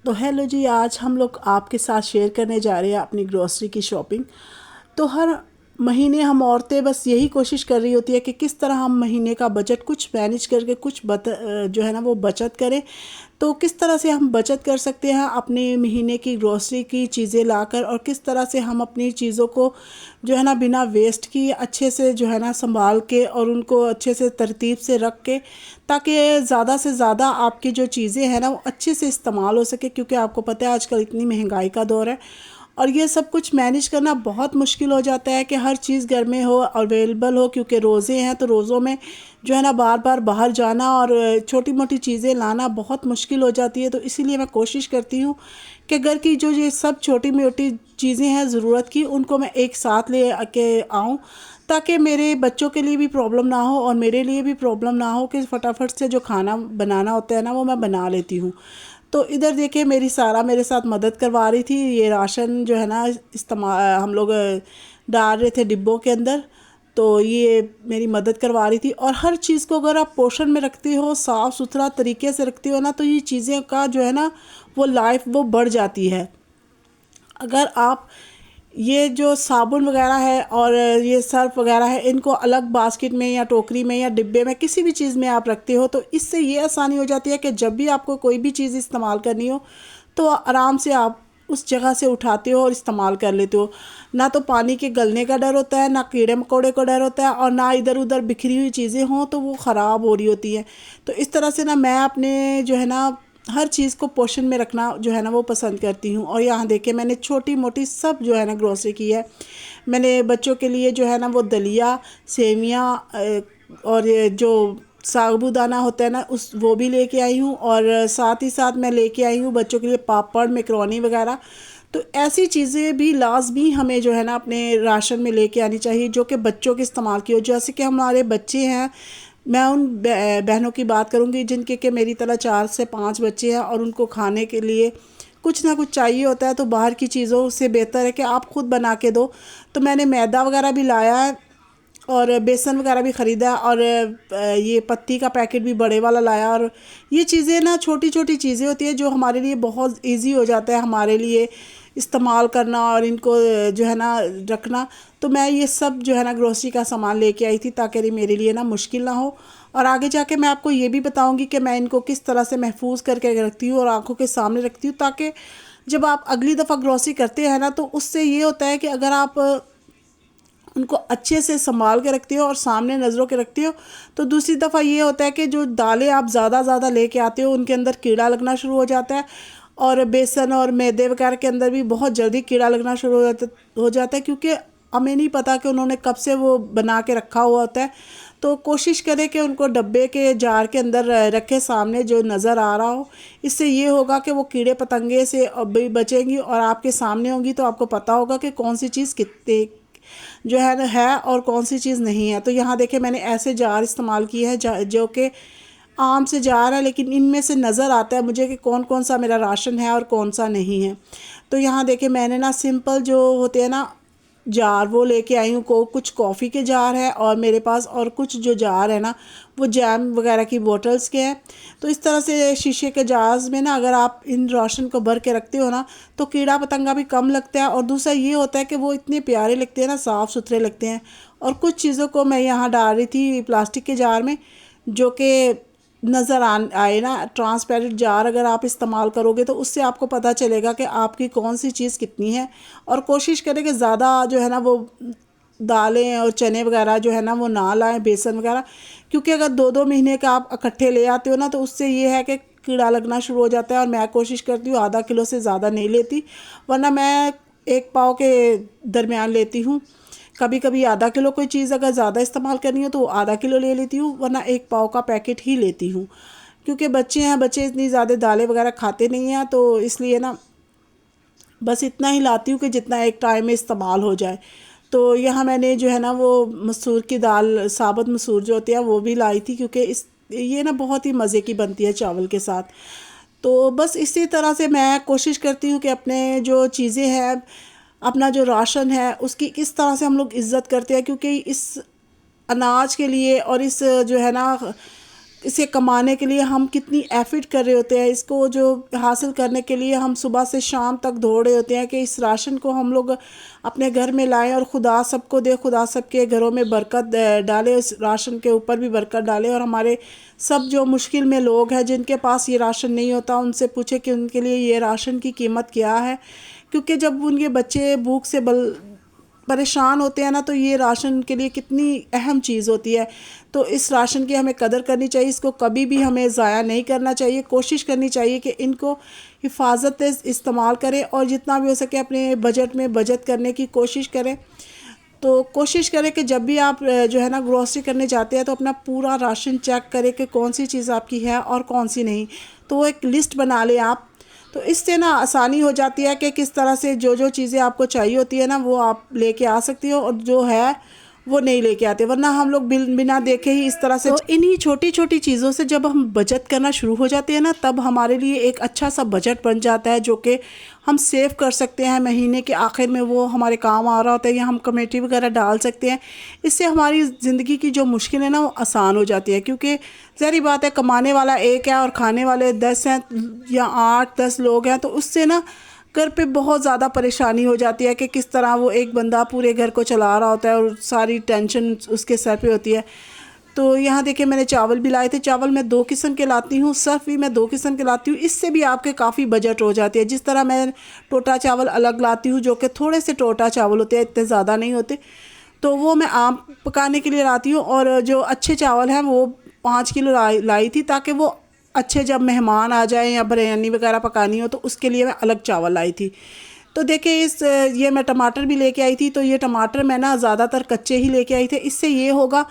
तो हेलो जी, आज हम लोग आपके साथ शेयर करने जा रहे हैं अपनी ग्रोसरी की शॉपिंग। तो हर महीने हम औरतें बस यही कोशिश कर रही होती है कि किस तरह हम महीने का बजट कुछ मैनेज करके कुछ जो है ना वो बचत करें। तो किस तरह से हम बचत कर सकते हैं अपने महीने की ग्रोसरी की चीज़ें लाकर, और किस तरह से हम अपनी चीज़ों को जो है ना बिना वेस्ट किए अच्छे से जो है ना संभाल के और उनको अच्छे से तरतीब से रख के, ताकि ज़्यादा से ज़्यादा आपकी जो चीज़ें हैं ना वो अच्छे से इस्तेमाल हो सके। क्योंकि आपको पता है आजकल इतनी महंगाई का दौर है और ये सब कुछ मैनेज करना बहुत मुश्किल हो जाता है कि हर चीज़ घर में हो, अवेलेबल हो। क्योंकि रोज़े हैं तो रोज़ों में जो है ना बार बार बाहर जाना और छोटी मोटी चीज़ें लाना बहुत मुश्किल हो जाती है। तो इसीलिए मैं कोशिश करती हूँ कि घर की जो ये सब छोटी मोटी चीज़ें हैं ज़रूरत की, उनको मैं एक साथ ले के आऊँ, ताकि मेरे बच्चों के लिए भी प्रॉब्लम ना हो और मेरे लिए भी प्रॉब्लम ना हो कि फटाफट से जो खाना बनाना होता है ना वो मैं बना लेती हूँ। तो इधर देखिए मेरी सारा मेरे साथ मदद करवा रही थी। ये राशन जो है ना इस्तेमाल हम लोग डाल रहे थे डिब्बों के अंदर। तो ये मेरी मदद करवा रही थी। और हर चीज़ को अगर आप पोर्शन में रखते हो, साफ़ सुथरा तरीके से रखते हो ना, तो ये चीज़ें का जो है ना वो लाइफ वो बढ़ जाती है। अगर आप ये जो साबुन वगैरह है और ये सर्फ वगैरह है, इनको अलग बास्केट में या टोकरी में या डिब्बे में किसी भी चीज़ में आप रखते हो, तो इससे ये आसानी हो जाती है कि जब भी आपको कोई भी चीज़ इस्तेमाल करनी हो तो आराम से आप उस जगह से उठाते हो और इस्तेमाल कर लेते हो। ना तो पानी के गलने का डर होता है, ना कीड़े मकोड़े का डर होता है, और ना इधर उधर बिखरी हुई चीज़ें हों तो वो ख़राब हो रही होती हैं। तो इस तरह से ना मैं अपने जो है ना हर चीज़ को पोर्शन में रखना जो है ना वो पसंद करती हूँ। और यहाँ देखिए मैंने छोटी मोटी सब जो है ना ग्रोसरी की है। मैंने बच्चों के लिए जो है ना वो दलिया, सेवियाँ और ये जो साबूदाना होता है ना उस वो भी लेके आई हूँ। और साथ ही साथ मैं लेके आई हूँ बच्चों के लिए पापड़, मैकरोनी वगैरह। तो ऐसी चीज़ें भी लाजमी हमें जो है ना अपने राशन में लेके आनी चाहिए जो कि बच्चों के इस्तेमाल की हो। जैसे कि हमारे बच्चे हैं, मैं उन बहनों की बात करूंगी जिनके के मेरी तरह 4 से 5 बच्चे हैं और उनको खाने के लिए कुछ ना कुछ चाहिए होता है। तो बाहर की चीज़ों से बेहतर है कि आप खुद बना के दो। तो मैंने मैदा वगैरह भी लाया है और बेसन वगैरह भी ख़रीदा है, और ये पत्ती का पैकेट भी बड़े वाला लाया। और ये चीज़ें ना छोटी छोटी चीज़ें होती है जो हमारे लिए बहुत इजी हो जाता है हमारे लिए इस्तेमाल करना और इनको जो है ना रखना। तो मैं ये सब जो है ना ग्रोसरी का सामान लेके आई थी ताकि ये मेरे लिए ना मुश्किल ना हो। और आगे जाके मैं आपको ये भी बताऊंगी कि मैं इनको किस तरह से महफूज करके रखती हूँ और आंखों के सामने रखती हूँ, ताकि जब आप अगली दफ़ा ग्रोसरी करते हैं ना तो उससे ये होता है कि अगर आप उनको अच्छे से संभाल के रखती हो और सामने नज़रों के रखती हो, तो दूसरी दफ़ा ये होता है कि जो दालें आप ज़्यादा लेके आते हो उनके अंदर कीड़ा लगना शुरू हो जाता है। और बेसन और मैदे वगैरह के अंदर भी बहुत जल्दी कीड़ा लगना शुरू हो जाता है, क्योंकि हमें नहीं पता कि उन्होंने कब से वो बना के रखा हुआ होता है। तो कोशिश करें कि उनको डब्बे के जार के अंदर रखें, सामने जो नज़र आ रहा हो। इससे ये होगा कि वो कीड़े पतंगे से भी बचेंगी और आपके सामने होंगी, तो आपको पता होगा कि कौन सी चीज़ कितने जो है ना है और कौन सी चीज़ नहीं है। तो यहाँ देखिए मैंने ऐसे जार इस्तेमाल किए हैं जो कि आम से जार है, लेकिन इनमें से नज़र आता है मुझे कि कौन कौन सा मेरा राशन है और कौन सा नहीं है। तो यहाँ देखिए मैंने ना सिंपल जो होते हैं ना जार वो लेके आई हूँ। कुछ कॉफ़ी के जार है और मेरे पास, और कुछ जो जार है ना वो जैम वगैरह की बोतल्स के हैं। तो इस तरह से शीशे के जार्स में ना अगर आप इन राशन को भर के रखते हो ना तो कीड़ा पतंगा भी कम लगता है, और दूसरा ये होता है कि वो इतने प्यारे लगते हैं ना, साफ़ सुथरे लगते हैं। और कुछ चीज़ों को मैं यहाँ डाल रही थी प्लास्टिक के जार में, जो कि नज़र आए ना। ट्रांसपेरेंट जार अगर आप इस्तेमाल करोगे तो उससे आपको पता चलेगा कि आपकी कौन सी चीज़ कितनी है। और कोशिश करें कि ज़्यादा जो है ना वो दालें और चने वगैरह जो है ना वो ना लाएं, बेसन वगैरह। क्योंकि अगर 2-2 महीने का आप इकट्ठे ले आते हो ना तो उससे ये है कि कीड़ा लगना शुरू हो जाता है। और मैं कोशिश करती हूँ आधा किलो से ज़्यादा नहीं लेती, वरना मैं 1 पाव के दरमियान लेती हूँ। कभी कभी आधा किलो कोई चीज़ अगर ज़्यादा इस्तेमाल करनी हो तो आधा किलो ले लेती हूँ, वरना 1 पाव का पैकेट ही लेती हूँ। क्योंकि बच्चे हैं, बच्चे इतनी ज़्यादा दालें वगैरह खाते नहीं हैं, तो इसलिए ना बस इतना ही लाती हूँ कि जितना एक टाइम में इस्तेमाल हो जाए। तो यहाँ मैंने जो है ना वो मसूर की दाल, साबुत मसूर जो होती है वो भी लाई थी, क्योंकि इस ये ना बहुत ही मज़े की बनती है चावल के साथ। तो बस इसी तरह से मैं कोशिश करती हूँ कि अपने जो चीज़ें हैं, अपना जो राशन है उसकी किस तरह से हम लोग इज़्ज़त करते हैं। क्योंकि इस अनाज के लिए और इस जो है ना इसे कमाने के लिए हम कितनी एफर्ट कर रहे होते हैं, इसको जो हासिल करने के लिए हम सुबह से शाम तक दौड़ रहे होते हैं कि इस राशन को हम लोग अपने घर में लाएं और खुदा सबको दे, खुदा सबके घरों में बरकत डाले, इस राशन के ऊपर भी बरकत डाले। और हमारे सब जो मुश्किल में लोग हैं जिनके पास ये राशन नहीं होता, उनसे पूछे कि उनके लिए ये राशन की कीमत क्या है, क्योंकि जब उनके बच्चे भूख से परेशान होते हैं ना, तो ये राशन के लिए कितनी अहम चीज़ होती है। तो इस राशन की हमें कदर करनी चाहिए, इसको कभी भी हमें ज़ाया नहीं करना चाहिए। कोशिश करनी चाहिए कि इनको हिफाजत से इस्तेमाल करें और जितना भी हो सके अपने बजट में बचत करने की कोशिश करें। तो कोशिश करें कि जब भी आप जो है ना ग्रोसरी करने जाते हैं तो अपना पूरा राशन चेक करें कि कौन सी चीज़ आपकी है और कौन सी नहीं। तो वो एक लिस्ट बना लें आप, तो इससे ना आसानी हो जाती है कि किस तरह से जो जो चीज़ें आपको चाहिए होती है ना वो आप लेके आ सकती हो, और जो है वो नहीं लेके आते, वरना हम लोग बिना देखे ही इस तरह से। तो इन्हीं छोटी छोटी चीज़ों से जब हम बचत करना शुरू हो जाते हैं ना, तब हमारे लिए एक अच्छा सा बजट बन जाता है जो कि हम सेव कर सकते हैं। महीने के आखिर में वो हमारे काम आ रहा होता है, या हम कमेटी वगैरह डाल सकते हैं। इससे हमारी ज़िंदगी की जो मुश्किल है ना वो आसान हो जाती है, क्योंकि ज़ाहिर बात है कमाने वाला एक है और खाने वाले 10 हैं या 8-10 लोग हैं, तो उससे ना घर पे बहुत ज़्यादा परेशानी हो जाती है कि किस तरह वो एक बंदा पूरे घर को चला रहा होता है और सारी टेंशन उसके सर पे होती है। तो यहाँ देखिए मैंने चावल भी लाए थे। चावल मैं 2 किस्म के लाती हूँ, सर्फ भी मैं 2 किस्म के लाती हूँ। इससे भी आपके काफ़ी बजट हो जाती है। जिस तरह मैं टोटा चावल अलग लाती हूँ, जो कि थोड़े से टोटा चावल होते हैं, इतने ज़्यादा नहीं होते, तो वो मैं आम पकाने के लिए लाती हूँ। और जो अच्छे चावल हैं वो 5 किलो लाई थी, ताकि वो अच्छे जब मेहमान आ जाएं या बिरयानी वगैरह पकानी हो तो उसके लिए मैं अलग चावल लाई थी। तो देखिए ये मैं टमाटर भी लेके आई थी। तो ये टमाटर मैं ना ज़्यादातर कच्चे ही लेके आई थे। इससे ये होगा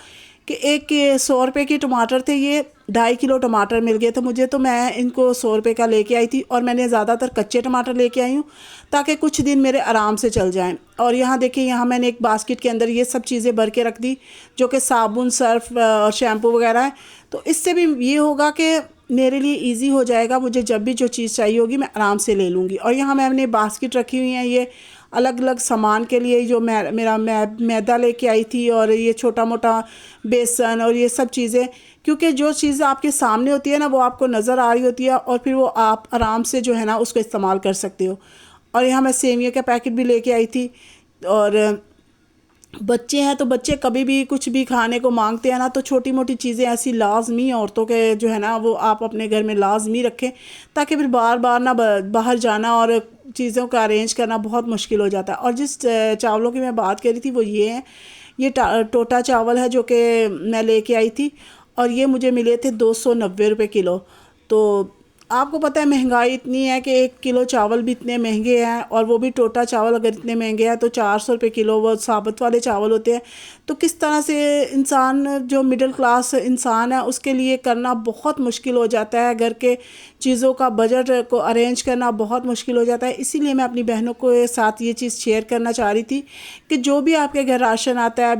कि एक 100 रुपये के टमाटर थे, ये 2.5 किलो टमाटर मिल गए थे मुझे। तो मैं इनको 100 रुपये का लेके आई थी, और मैंने ज़्यादातर कच्चे टमाटर लेके आई हूँ ताकि कुछ दिन मेरे आराम से चल जाएं। और यहाँ देखिए, यहाँ मैंने एक बास्केट के अंदर ये सब चीज़ें भर के रख दी, जो कि साबुन, सर्फ और शैम्पू वगैरह है। तो इससे भी ये होगा कि मेरे लिए इजी हो जाएगा, मुझे जब भी जो चीज़ चाहिए होगी मैं आराम से ले लूँगी। और यहाँ मैंने बास्केट रखी हुई है, ये अलग अलग सामान के लिए, जो मेरा मैदा लेके आई थी, और ये छोटा मोटा बेसन और ये सब चीज़ें, क्योंकि जो चीज़ आपके सामने होती है ना वो आपको नज़र आ रही होती है, और फिर वो आप आराम से जो है ना उसको इस्तेमाल कर सकते हो। और यहाँ मैं सेविया का पैकेट भी लेके आई थी। और बच्चे हैं तो बच्चे कभी भी कुछ भी खाने को मांगते हैं ना, तो छोटी मोटी चीज़ें ऐसी लाजमी औरतों के जो है ना वो आप अपने घर में लाजमी रखें, ताकि फिर बार बार ना बाहर जाना और चीज़ों का अरेंज करना बहुत मुश्किल हो जाता है। और जिस चावलों की मैं बात करी थी वो ये हैं, ये टोटा चावल है जो कि मैं लेके आई थी, और ये मुझे मिले थे 290 रुपये किलो। तो आपको पता है महंगाई इतनी है कि 1 किलो चावल भी इतने महंगे हैं, और वो भी टोटा चावल अगर इतने महंगे हैं तो 400 रुपये किलो वो साबुत वाले चावल होते हैं। तो किस तरह से इंसान, जो मिडिल क्लास इंसान है, उसके लिए करना बहुत मुश्किल हो जाता है। घर के चीज़ों का बजट को अरेंज करना बहुत मुश्किल हो जाता है। इसीलिए मैं अपनी बहनों के साथ ये चीज़ शेयर करना चाह रही थी कि जो भी आपके घर राशन आता है,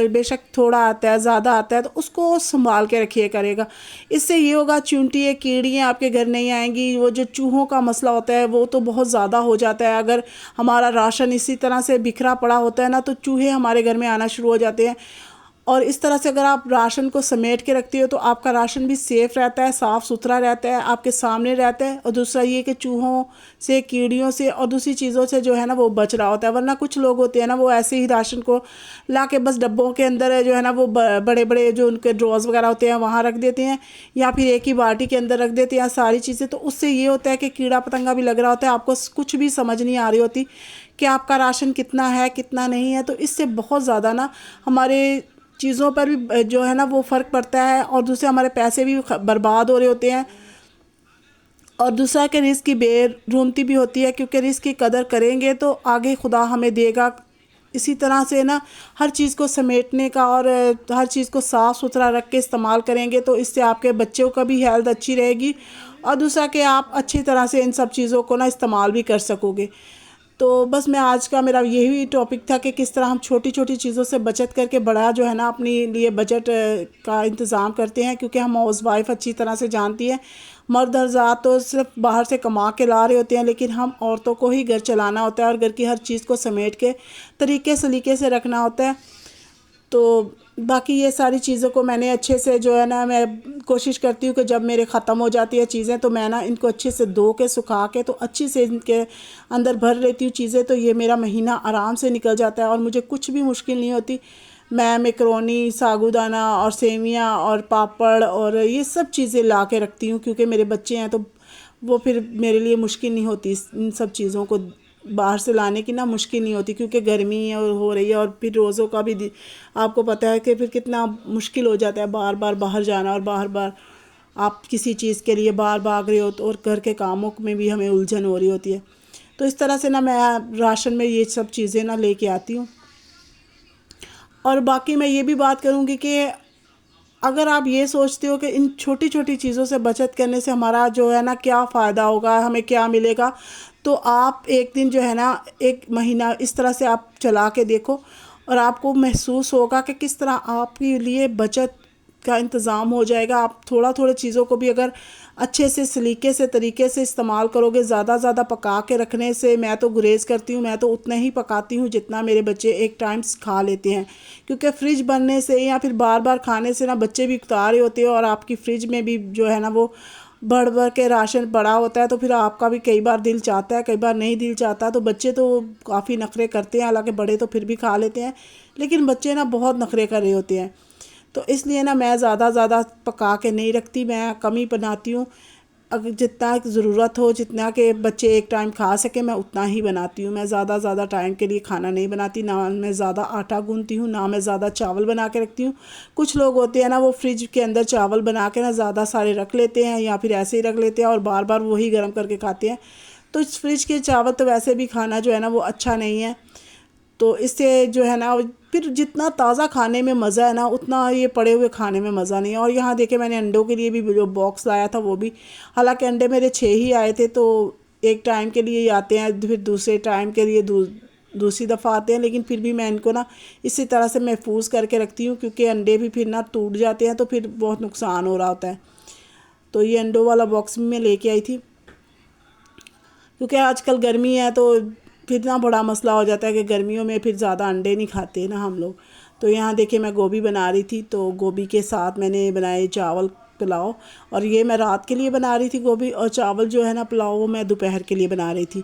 बेशक थोड़ा आता है, ज़्यादा आता है, तो उसको संभाल के रखिए करेगा। इससे ये होगा चूंटियाँ कीड़ियाँ आपके घर नहीं आएंगी। वो जो चूहों का मसला होता है वो तो बहुत ज़्यादा हो जाता है। अगर हमारा राशन इसी तरह से बिखरा पड़ा होता है ना, तो चूहे हमारे घर में आना शुरू हो जाते हैं। और इस तरह से अगर आप राशन को समेट के रखती हो तो आपका राशन भी सेफ़ रहता है, साफ़ सुथरा रहता है, आपके सामने रहता है। और दूसरा ये कि चूहों से, कीड़ियों से और दूसरी चीज़ों से जो है ना वो बच रहा होता है। वरना कुछ लोग होते हैं ना, वो ऐसे ही राशन को ला के बस डब्बों के अंदर जो है ना वो बड़े बड़े जो उनके ड्रॉज वगैरह होते हैं वहाँ रख देते हैं, या फिर एक ही बाल्टी के अंदर रख देते हैं सारी चीज़ें। तो उससे ये होता है कि कीड़ा पतंगा भी लग रहा होता है, आपको कुछ भी समझ नहीं आ रही होती कि आपका राशन कितना है कितना नहीं है। तो इससे बहुत ज़्यादा ना हमारे चीज़ों पर भी जो है ना वो फ़र्क पड़ता है, और दूसरे हमारे पैसे भी बर्बाद हो रहे होते हैं। और दूसरा कि रिस्क की बेरूमती भी होती है, क्योंकि रिस्क की कदर करेंगे तो आगे खुदा हमें देगा। इसी तरह से ना हर चीज़ को समेटने का और हर चीज़ को साफ़ सुथरा रख के इस्तेमाल करेंगे, तो इससे आपके बच्चों का भी हेल्थ अच्छी रहेगी, और दूसरा कि आप अच्छी तरह से इन सब चीज़ों को ना इस्तेमाल भी कर सकोगे। तो बस मैं आज का मेरा यही टॉपिक था कि किस तरह हम छोटी छोटी चीज़ों से बचत करके बड़ा जो है ना अपने लिए बजट का इंतज़ाम करते हैं। क्योंकि हम हाउस वाइफ अच्छी तरह से जानती है, मर्द हज़रात तो सिर्फ बाहर से कमा के ला रहे होते हैं, लेकिन हम औरतों को ही घर चलाना होता है और घर की हर चीज़ को समेट के तरीके सलीके से रखना होता है। तो बाकी ये सारी चीज़ों को मैंने अच्छे से जो है ना, मैं कोशिश करती हूँ कि जब मेरे ख़त्म हो जाती है चीज़ें तो मैं ना इनको अच्छे से धो के सुखा के तो अच्छी से इनके अंदर भर लेती हूँ चीज़ें, तो ये मेरा महीना आराम से निकल जाता है और मुझे कुछ भी मुश्किल नहीं होती। मैं मैकरोनी, साबूदाना और सेवियाँ और पापड़ और ये सब चीज़ें ला के रखती हूँ, क्योंकि मेरे बच्चे हैं तो वो फिर मेरे लिए मुश्किल नहीं होती इन सब चीज़ों को बाहर से लाने की ना मुश्किल नहीं होती, क्योंकि गर्मी और हो रही है और फिर रोज़ों का भी आपको पता है कि फिर कितना मुश्किल हो जाता है बार बार बाहर जाना, और बार बार आप किसी चीज़ के लिए बाहर भाग रहे हो तो और घर के कामों में भी हमें उलझन हो रही होती है। तो इस तरह से ना मैं राशन में ये सब चीज़ें ना लेके आती हूँ। और बाकी मैं ये भी बात करूँगी कि अगर आप ये सोचते हो कि इन छोटी छोटी चीज़ों से बचत करने से हमारा जो है ना क्या फ़ायदा होगा, हमें क्या मिलेगा, तो आप एक दिन जो है ना, एक महीना इस तरह से आप चला के देखो और आपको महसूस होगा कि किस तरह आपके लिए बचत का इंतज़ाम हो जाएगा। आप थोड़ा थोड़ा चीज़ों को भी अगर अच्छे से सलीके से तरीके से इस्तेमाल करोगे, ज़्यादा पका के रखने से मैं तो गुरेज़ करती हूँ। मैं तो उतना ही पकाती हूँ जितना मेरे बच्चे एक टाइम खा लेते हैं, क्योंकि फ्रिज बनने से या फिर बार बार खाने से ना बच्चे भी उकता रहे होते हैं और आपकी फ्रिज में भी जो है ना वो भर भर के राशन पड़ा होता है, तो फिर आपका भी कई बार दिल चाहता है, कई बार नहीं दिल चाहता। तो बच्चे तो काफ़ी नखरे करते हैं, हालांकि बड़े तो फिर भी खा लेते हैं, लेकिन बच्चे ना बहुत नखरे कर रहे होते हैं। तो इसलिए ना मैं ज़्यादा पका के नहीं रखती, मैं कम ही बनाती हूँ। अगर जितना ज़रूरत हो, जितना के बच्चे एक टाइम खा सके, मैं उतना ही बनाती हूँ। मैं ज़्यादा टाइम के लिए खाना नहीं बनाती, ना मैं ज़्यादा आटा गूंथती हूँ, ना मैं ज़्यादा चावल बना के रखती हूँ। कुछ लोग होते हैं ना, वो फ्रिज के अंदर चावल बना के ना ज़्यादा सारे रख लेते हैं या फिर ऐसे ही रख लेते हैं और बार बार वही गर्म करके खाते हैं। तो इस फ्रिज के चावल तो वैसे भी खाना जो है ना वो अच्छा नहीं है। तो इससे जो है ना फिर जितना ताज़ा खाने में मज़ा है ना, उतना ये पड़े हुए खाने में मज़ा नहीं है। और यहाँ देखे मैंने अंडों के लिए भी जो बॉक्स लाया था वो भी, हालांकि अंडे मेरे 6 ही आए थे, तो एक टाइम के लिए ही आते हैं, फिर दूसरे टाइम के लिए दूसरी दफ़ा आते हैं, लेकिन फिर भी मैं इनको ना इसी तरह से महफूज करके रखती हूँ, क्योंकि अंडे भी फिर ना टूट जाते हैं तो फिर बहुत नुकसान हो रहा होता है। तो ये अंडों वाला बॉक्स भी मैं लेके आई थी, क्योंकि आजकल गर्मी है तो फिर ना बड़ा मसला हो जाता है कि गर्मियों में फिर ज़्यादा अंडे नहीं खाते ना हम लोग। तो यहाँ देखिए मैं गोभी बना रही थी, तो गोभी के साथ मैंने बनाए चावल पुलाव, और ये मैं रात के लिए बना रही थी गोभी, और चावल जो है ना पुलाव वो मैं दोपहर के लिए बना रही थी।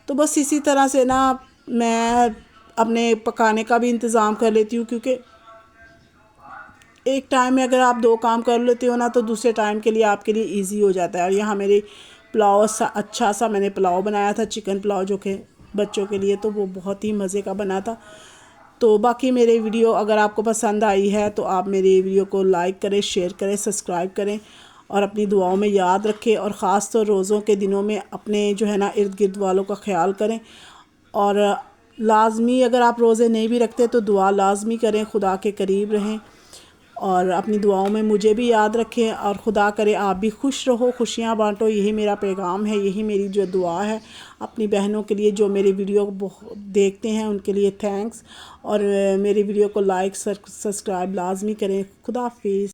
तो बस इसी तरह से ना मैं अपने पकाने का भी इंतज़ाम कर लेती हूँ, क्योंकि एक टाइम में अगर आप 2 काम कर लेते हो ना, तो दूसरे टाइम के लिए आपके लिए ईज़ी हो जाता है। और यहाँ मेरे पुलाव अच्छा सा मैंने पुलाव बनाया था, चिकन पुलाव, जो कि बच्चों के लिए तो वो बहुत ही मज़े का बना था। तो बाकी मेरे वीडियो अगर आपको पसंद आई है तो आप मेरी वीडियो को लाइक करें, शेयर करें, सब्सक्राइब करें और अपनी दुआओं में याद रखें। और ख़ास तौर रोज़ों के दिनों में अपने जो है ना इर्द गिर्द वालों का ख्याल करें। और लाजमी अगर आप रोज़े नहीं भी रखते तो दुआ लाजमी करें, खुदा के करीब रहें और अपनी दुआओं में मुझे भी याद रखें। और खुदा करे आप भी खुश रहो, खुशियाँ बांटो, यही मेरा पैगाम है, यही मेरी जो दुआ है। अपनी बहनों के लिए जो मेरी वीडियो देखते हैं उनके लिए थैंक्स, और मेरी वीडियो को लाइक सब्सक्राइब लाजमी करें। खुदा हाफिज़।